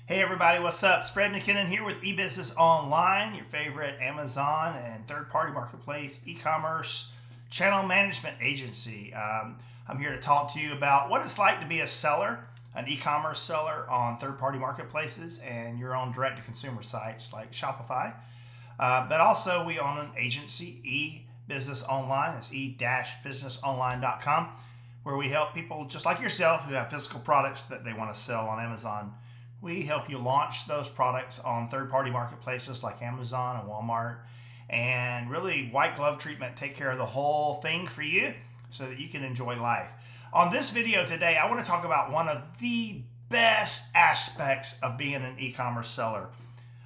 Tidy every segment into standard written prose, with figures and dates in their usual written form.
Hey everybody, what's up? It's Fred McKinnon here with eBusiness Online, your favorite Amazon and third-party marketplace e-commerce channel management agency. I'm here to talk to you about what it's like to be a seller, an e-commerce seller on third-party marketplaces and your own direct-to-consumer sites like Shopify. But also we own an agency, eBusiness Online. It's e-businessonline.com, where we help people just like yourself who have physical products that they want to sell on Amazon. We help you launch those products on third-party marketplaces like Amazon and Walmart, and really white glove treatment, take care of the whole thing for you so that you can enjoy life. On this video today, I want to talk about one of the best aspects of being an e-commerce seller.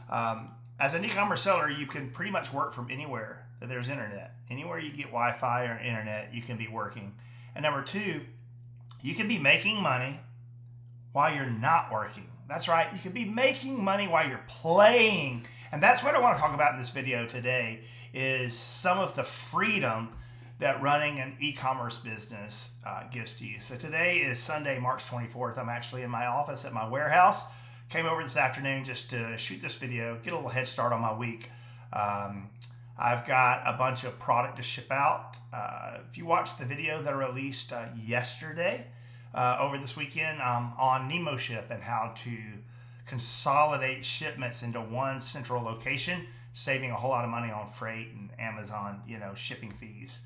As an e-commerce seller, you can pretty much work from anywhere that there's internet. Anywhere you get Wi-Fi or internet, you can be working. And number two, you can be making money while you're not working. That's right, you could be making money while you're playing. And that's what I want to talk about in this video today, is some of the freedom that running an e-commerce business gives to you. So today is Sunday, March 24th. I'm actually in my office at my warehouse. Came over this afternoon just to shoot this video, get a little head start on my week. I've got a bunch of product to ship out. If you watched the video that I released yesterday, over this weekend on Nemo Ship and how to consolidate shipments into one central location, saving a whole lot of money on freight and Amazon, shipping fees,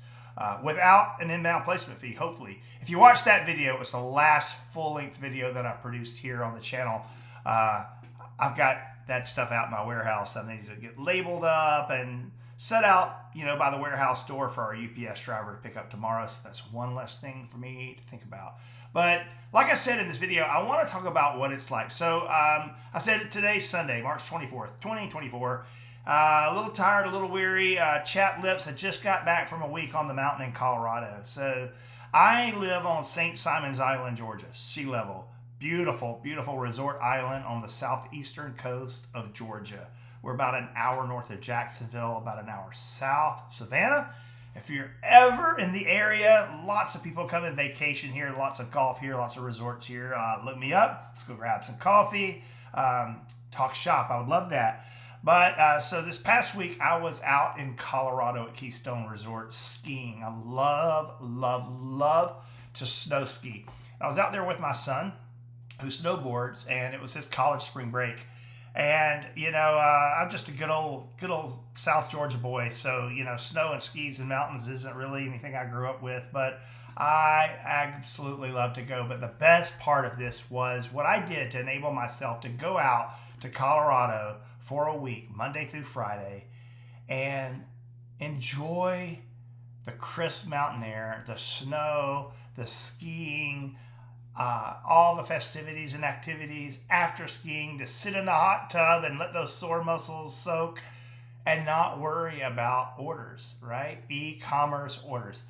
without an inbound placement fee, hopefully. If you watch that video, it was the last full-length video that I produced here on the channel. I've got that stuff out in my warehouse. I need to get labeled up and set out, by the warehouse door for our UPS driver to pick up tomorrow. So that's one less thing for me to think about. But like I said in this video, I want to talk about what it's like. So I said today's Sunday, March 24th, 2024. A little tired, a little weary, chapped lips. I just got back from a week on the mountain in Colorado. So I live on St. Simon's Island, Georgia, sea level. Beautiful, beautiful resort island on the southeastern coast of Georgia. We're about an hour north of Jacksonville, about an hour south of Savannah. If you're ever in the area, lots of people come and vacation here, lots of golf here, lots of resorts here. Look me up. Let's go grab some coffee, talk shop. I would love that. But so this past week, I was out in Colorado at Keystone Resort skiing. I love, love, love to snow ski. I was out there with my son, who snowboards, and it was his college spring break. And, I'm just a good old South Georgia boy. So, snow and skis and mountains isn't really anything I grew up with, but I absolutely love to go. But the best part of this was what I did to enable myself to go out to Colorado for a week, Monday through Friday, and enjoy the crisp mountain air, the snow, the skiing, all the festivities and activities after skiing, to sit in the hot tub and let those sore muscles soak and not worry about orders, right? E-commerce orders.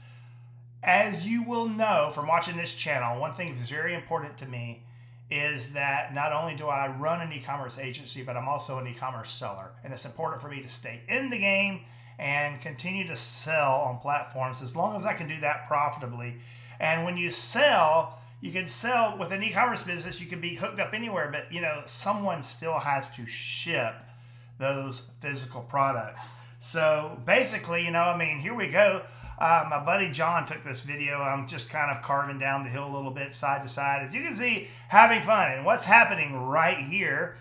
As you will know from watching this channel, one thing that's very important to me is that not only do I run an e-commerce agency, but I'm also an e-commerce seller. And it's important for me to stay in the game and continue to sell on platforms as long as I can do that profitably. And when you sell, you can sell with an e-commerce business, you can be hooked up anywhere, but someone still has to ship those physical products. So basically, here we go. My buddy John took this video. I'm just kind of carving down the hill a little bit, side to side. As you can see, having fun. And what's happening right here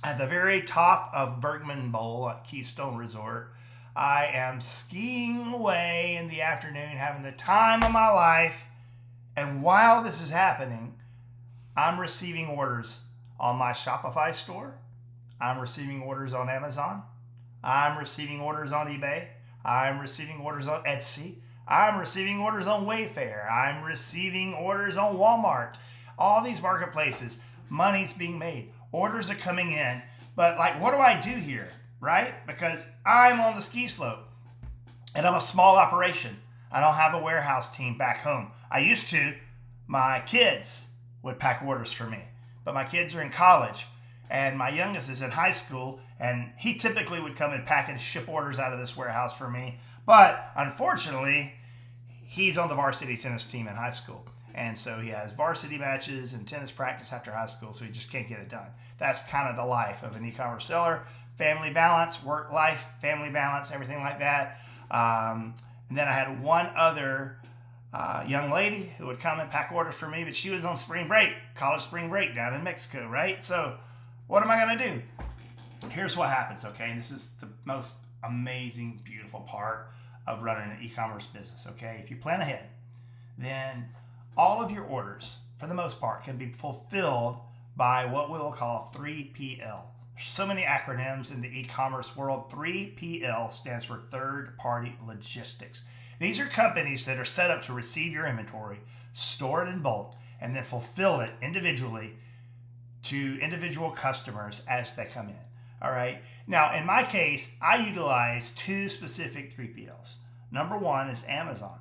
at the very top of Bergman Bowl at Keystone Resort, I am skiing away in the afternoon, having the time of my life. And while this is happening, I'm receiving orders on my Shopify store. I'm receiving orders on Amazon. I'm receiving orders on eBay. I'm receiving orders on Etsy. I'm receiving orders on Wayfair. I'm receiving orders on Walmart. All these marketplaces, money's being made. Orders are coming in. But what do I do here, right? Because I'm on the ski slope and I'm a small operation. I don't have a warehouse team back home. I used to. My kids would pack orders for me, but my kids are in college and my youngest is in high school, and he typically would come and pack and ship orders out of this warehouse for me. But unfortunately, he's on the varsity tennis team in high school. And so he has varsity matches and tennis practice after high school, so he just can't get it done. That's kind of the life of an e-commerce seller. Family balance, work life, family balance, everything like that. And then I had one other young lady who would come and pack orders for me, but she was on spring break, college spring break down in Mexico, right? So what am I going to do? Here's what happens, okay? And this is the most amazing, beautiful part of running an e-commerce business, okay? If you plan ahead, then all of your orders, for the most part, can be fulfilled by what we will call 3PL. So many acronyms in the e-commerce world. 3PL stands for third-party logistics. These are companies that are set up to receive your inventory, store it in bulk, and then fulfill it individually to individual customers as they come in. All right. Now, in my case, I utilize two specific 3PLs. Number one is Amazon.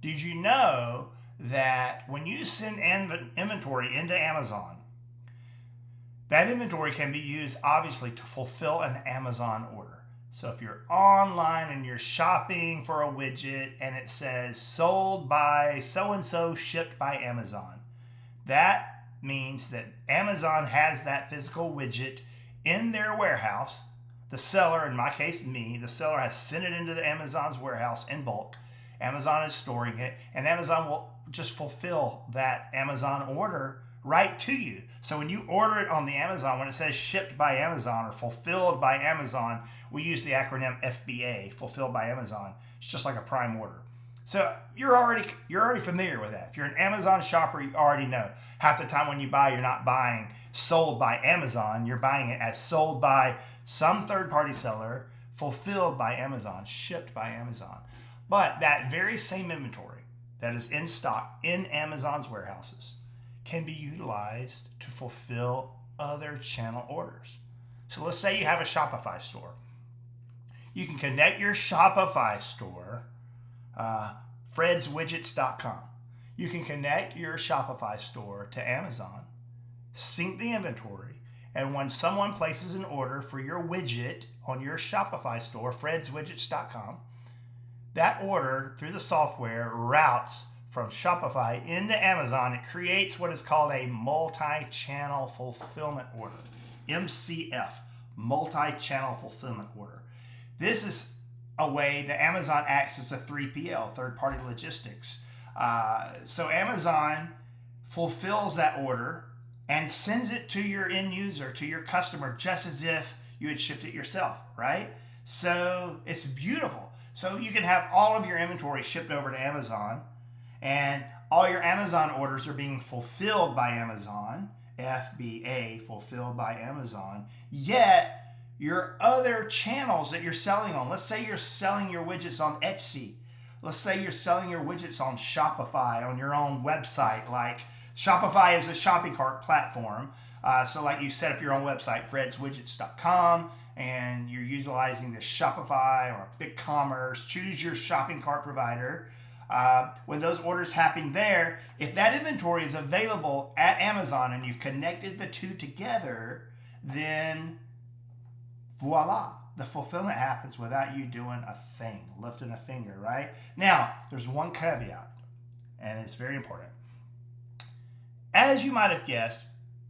Did you know that when you send inventory into Amazon, that inventory can be used, obviously, to fulfill an Amazon order? So if you're online and you're shopping for a widget and it says sold by so-and-so, shipped by Amazon, that means that Amazon has that physical widget in their warehouse. The seller, in my case, me, the seller has sent it into the Amazon's warehouse in bulk. Amazon is storing it, and Amazon will just fulfill that Amazon order right to you. So when you order it on the Amazon, when it says shipped by Amazon or fulfilled by Amazon, we use the acronym FBA, fulfilled by Amazon. It's just like a prime order. So you're already familiar with that. If you're an Amazon shopper, you already know. Half the time when you buy, you're not buying sold by Amazon. You're buying it as sold by some third-party seller, fulfilled by Amazon, shipped by Amazon. But that very same inventory that is in stock in Amazon's warehouses can be utilized to fulfill other channel orders. So let's say you have a Shopify store. You can connect your Shopify store, fredswidgets.com. You can connect your Shopify store to Amazon, sync the inventory, and when someone places an order for your widget on your Shopify store, fredswidgets.com, that order through the software routes from Shopify into Amazon. It creates what is called a multi-channel fulfillment order, MCF, multi-channel fulfillment order. This is a way that Amazon acts as a 3PL, third-party logistics. So Amazon fulfills that order and sends it to your end user, to your customer, just as if you had shipped it yourself, right? So it's beautiful. So you can have all of your inventory shipped over to Amazon, and all your Amazon orders are being fulfilled by Amazon, FBA, fulfilled by Amazon, yet your other channels that you're selling on, let's say you're selling your widgets on Etsy, let's say you're selling your widgets on Shopify, on your own website. Like Shopify is a shopping cart platform. So like you set up your own website, fredswidgets.com, and you're utilizing the Shopify or BigCommerce, choose your shopping cart provider. When those orders happen there, if that inventory is available at Amazon and you've connected the two together, then voila, the fulfillment happens without you doing a thing, lifting a finger, right? Now, there's one caveat, and it's very important. As you might have guessed,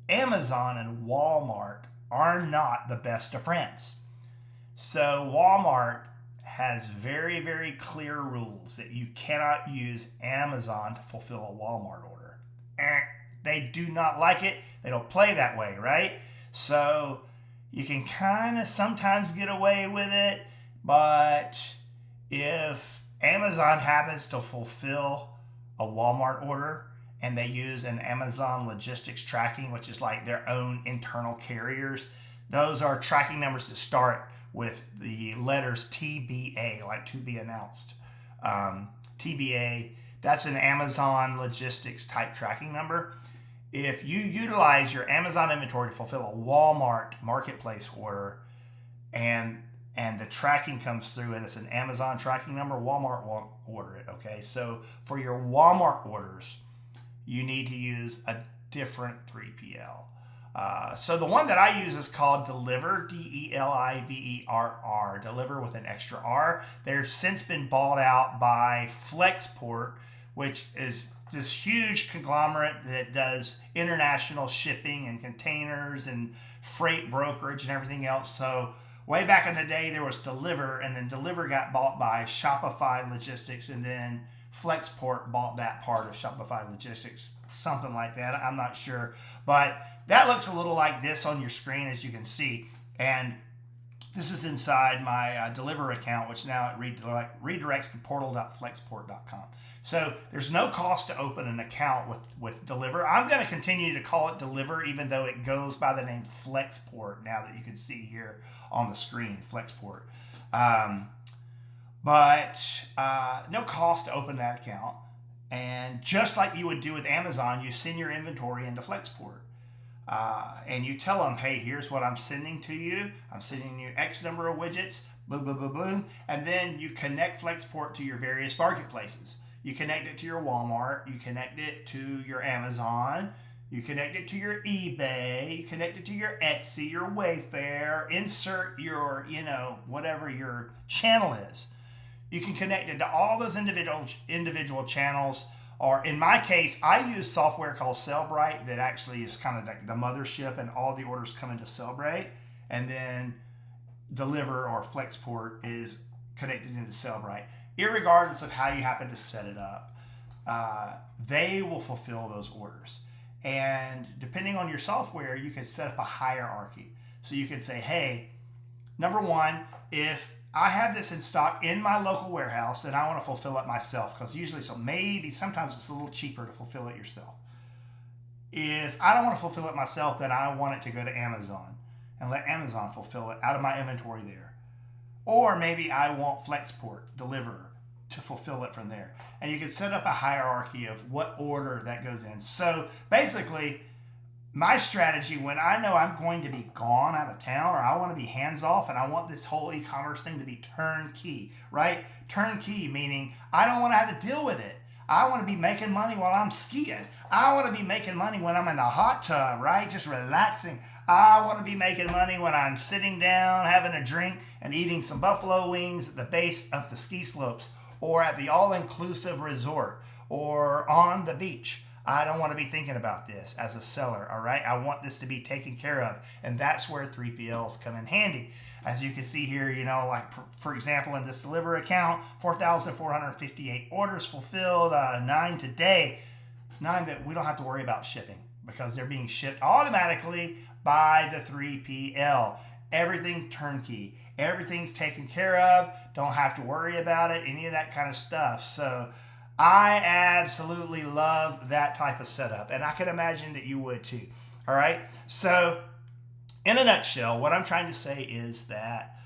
Amazon and Walmart are not the best of friends. So Walmart has very, very clear rules that you cannot use Amazon to fulfill a Walmart order. They do not like it. They don't play that way, right? So you can kind of sometimes get away with it, but if Amazon happens to fulfill a Walmart order and they use an Amazon logistics tracking, which is like their own internal carriers, those are tracking numbers that start with the letters TBA, like to be announced. TBA, that's an Amazon logistics type tracking number. If you utilize your Amazon inventory to fulfill a Walmart marketplace order and the tracking comes through and it's an Amazon tracking number, Walmart won't order it, okay? So for your Walmart orders, you need to use a different 3PL. So the one that I use is called Deliverr, Deliverr, Deliverr with an extra R. They've since been bought out by Flexport, which is this huge conglomerate that does international shipping and containers and freight brokerage and everything else. So way back in the day, there was Deliverr, and then Deliverr got bought by Shopify Logistics, and then Flexport bought that part of Shopify Logistics, something like that. I'm not sure, but that looks a little like this on your screen, as you can see. And this is inside my Deliverr account, which now it redirects to portal.flexport.com. So there's no cost to open an account with Deliverr. I'm going to continue to call it Deliverr, even though it goes by the name Flexport now that you can see here on the screen, Flexport. But no cost to open that account. And just like you would do with Amazon, you send your inventory into Flexport. And you tell them, hey, here's what I'm sending to you. I'm sending you X number of widgets, boom, boom, boom, boom. And then you connect Flexport to your various marketplaces. You connect it to your Walmart. You connect it to your Amazon. You connect it to your eBay. You connect it to your Etsy, your Wayfair. Insert your, whatever your channel is. You can connect it to all those individual channels. Or in my case, I use software called Sellbrite that actually is kind of like the mothership, and all the orders come into Sellbrite. And then Deliverr or Flexport is connected into Sellbrite. Irregardless of how you happen to set it up, they will fulfill those orders. And depending on your software, you can set up a hierarchy. So you can say, hey, number one, if I have this in stock in my local warehouse and I want to fulfill it myself, because sometimes it's a little cheaper to fulfill it yourself. If I don't want to fulfill it myself, then I want it to go to Amazon and let Amazon fulfill it out of my inventory there. Or maybe I want Flexport, Deliverr, to fulfill it from there. And you can set up a hierarchy of what order that goes in. So basically, my strategy when I know I'm going to be gone out of town, or I want to be hands off and I want this whole e-commerce thing to be turnkey, right? Turnkey meaning I don't want to have to deal with it. I want to be making money while I'm skiing. I want to be making money when I'm in the hot tub, right? Just relaxing. I want to be making money when I'm sitting down, having a drink, and eating some buffalo wings at the base of the ski slopes, or at the all-inclusive resort, or on the beach. I don't want to be thinking about this as a seller, all right? I want this to be taken care of, and that's where 3PLs come in handy. As you can see here, like for example, in this Deliverr account, 4,458 orders fulfilled, 9 today, 9 that we don't have to worry about shipping because they're being shipped automatically by the 3PL. Everything's turnkey. Everything's taken care of. Don't have to worry about it, any of that kind of stuff. So I absolutely love that type of setup, and I can imagine that you would too. All right. So in a nutshell, what I'm trying to say is that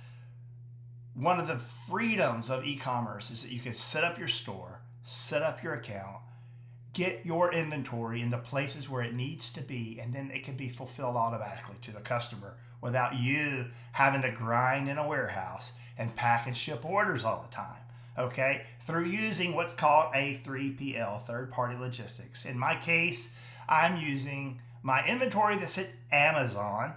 one of the freedoms of e-commerce is that you can set up your store, set up your account, get your inventory in the places where it needs to be, and then it can be fulfilled automatically to the customer without you having to grind in a warehouse and pack and ship orders all the time. Okay, through using what's called a 3PL, third-party logistics. In my case, I'm using my inventory that's at Amazon.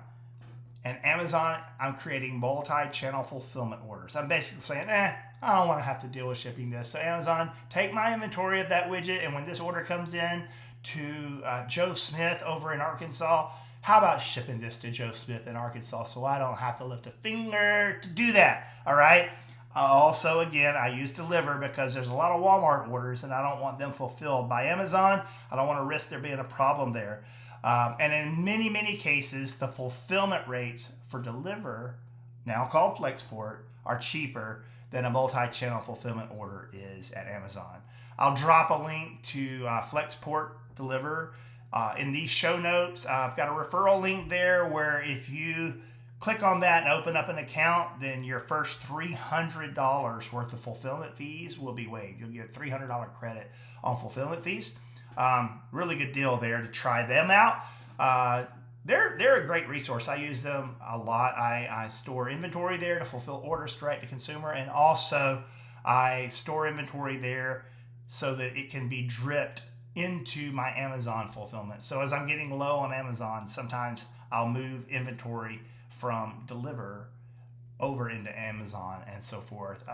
And Amazon, I'm creating multi-channel fulfillment orders. I'm basically saying, I don't want to have to deal with shipping this. So Amazon, take my inventory of that widget, and when this order comes in to Joe Smith over in Arkansas, how about shipping this to Joe Smith in Arkansas so I don't have to lift a finger to do that, all right? Also, again, I use Deliverr because there's a lot of Walmart orders and I don't want them fulfilled by Amazon. I don't want to risk there being a problem there. And in many, many cases, the fulfillment rates for Deliverr, now called Flexport, are cheaper than a multi-channel fulfillment order is at Amazon. I'll drop a link to Flexport Deliverr in these show notes. I've got a referral link there where if you click on that and open up an account, then your first $300 worth of fulfillment fees will be waived. You'll get a $300 credit on fulfillment fees. Really good deal there to try them out. They're a great resource. I use them a lot. I store inventory there to fulfill orders direct to consumer, and also I store inventory there so that it can be dripped into my Amazon fulfillment. So as I'm getting low on Amazon, sometimes I'll move inventory from Deliverr over into Amazon and so forth.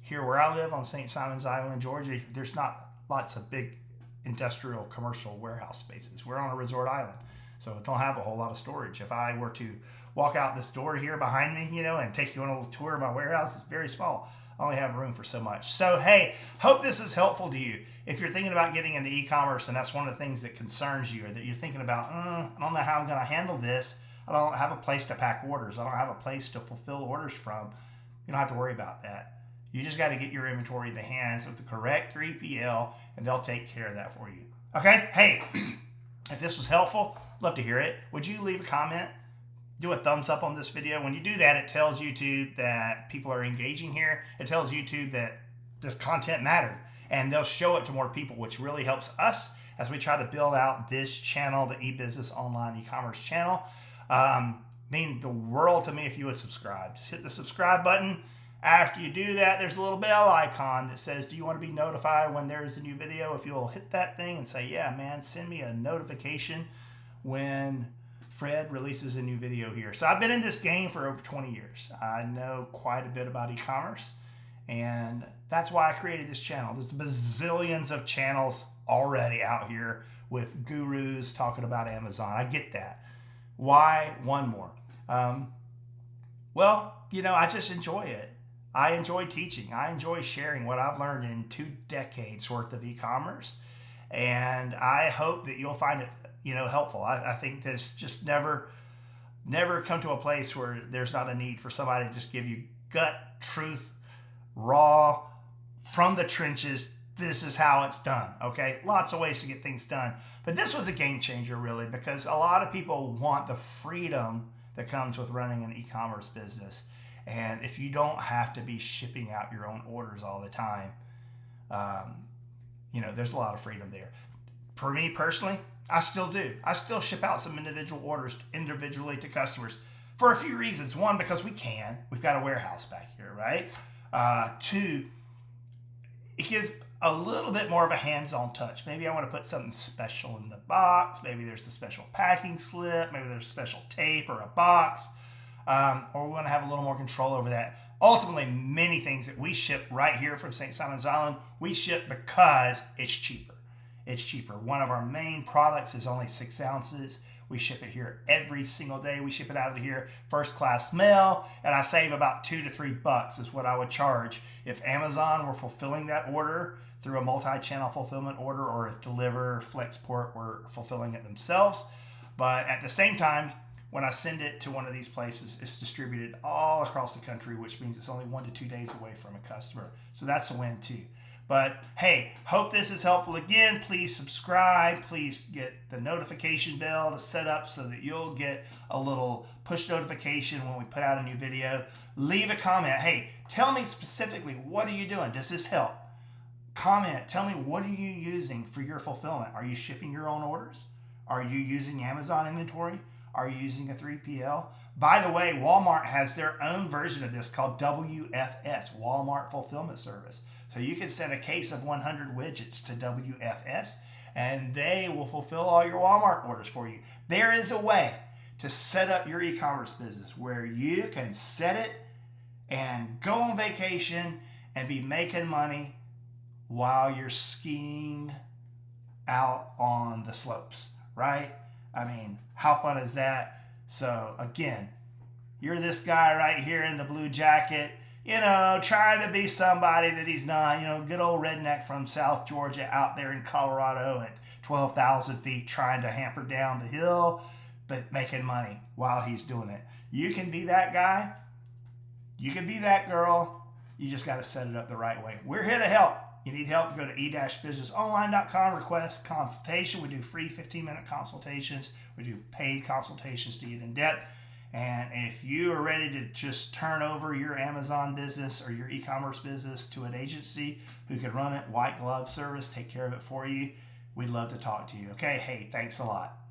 Here where I live on St. Simon's Island, Georgia, there's not lots of big industrial commercial warehouse spaces. We're on a resort island, so don't have a whole lot of storage. If I were to walk out this door here behind me, and take you on a little tour of my warehouse, it's very small. I only have room for so much. So, hey, hope this is helpful to you. If you're thinking about getting into e-commerce and that's one of the things that concerns you, or that you're thinking about, I don't know how I'm going to handle this. I don't have a place to pack orders. I don't have a place to fulfill orders from. You don't have to worry about that. You just got to get your inventory in the hands of the correct 3PL, and they'll take care of that for you. Okay? Hey, if this was helpful, love to hear it. Would you leave a comment? Do a thumbs up on this video. When you do that, it tells YouTube that people are engaging here. It tells YouTube that this content mattered, and they'll show it to more people, which really helps us as we try to build out this channel, the e-business online e-commerce channel. Mean the world to me if you would subscribe. Just hit the subscribe button. After you do that, there's a little bell icon that says, do you want to be notified when there's a new video? If you'll hit that thing and say, yeah, man, send me a notification when Fred releases a new video here. So I've been in this game for over 20 years. I know quite a bit about e-commerce, and that's why I created this channel. There's bazillions of channels already out here with gurus talking about Amazon. I get that. Why one more? Well, I just enjoy it. I enjoy teaching. I enjoy sharing what I've learned in 2 decades worth of e-commerce, and I hope that you'll find it helpful. I think this just never come to a place where there's not a need for somebody to just give you gut truth, raw, from the trenches. This is how it's done. Okay, lots of ways to get things done, but this was a game changer really, because a lot of people want the freedom that comes with running an e-commerce business, and if you don't have to be shipping out your own orders all the time, there's a lot of freedom there. For me personally, I still do. I still ship out some individual orders individually to customers for a few reasons. One, because we can. We've got a warehouse back here, right? 2, it gives a little bit more of a hands-on touch. Maybe I want to put something special in the box. Maybe there's a special packing slip. Maybe there's special tape or a box. Or we want to have a little more control over that. Ultimately, many things that we ship right here from St. Simon's Island, we ship because it's cheaper. It's cheaper. One of our main products is only 6 ounces. We ship it here every single day. We ship it out of here first class mail, and I save about $2 to $3 is what I would charge if Amazon were fulfilling that order through a multi-channel fulfillment order, or if Deliverr, Flexport were fulfilling it themselves. But at the same time, when I send it to one of these places, it's distributed all across the country, which means it's only 1 to 2 days away from a customer. So that's a win too. But hey, hope this is helpful. Again, please subscribe. Please get the notification bell to set up so that you'll get a little push notification when we put out a new video. Leave a comment. Hey, tell me specifically, what are you doing? Does this help? Comment. Tell me, what are you using for your fulfillment? Are you shipping your own orders? Are you using Amazon inventory? Are you using a 3PL? By the way, Walmart has their own version of this called WFS, Walmart Fulfillment Service. So you can send a case of 100 widgets to WFS, and they will fulfill all your Walmart orders for you. There is a way to set up your e-commerce business where you can set it and go on vacation and be making money while you're skiing out on the slopes, right? I mean, how fun is that? So again, you're this guy right here in the blue jacket, trying to be somebody that he's not, good old redneck from South Georgia out there in Colorado at 12,000 feet trying to hamper down the hill, but making money while he's doing it. You can be that guy. You can be that girl. You just got to set it up the right way. We're here to help. You need help, go to e-businessonline.com, request consultation. We do free 15-minute consultations. We do paid consultations to get in depth. And if you are ready to just turn over your Amazon business or your e-commerce business to an agency who can run it, white glove service, take care of it for you, we'd love to talk to you. Okay, hey, thanks a lot.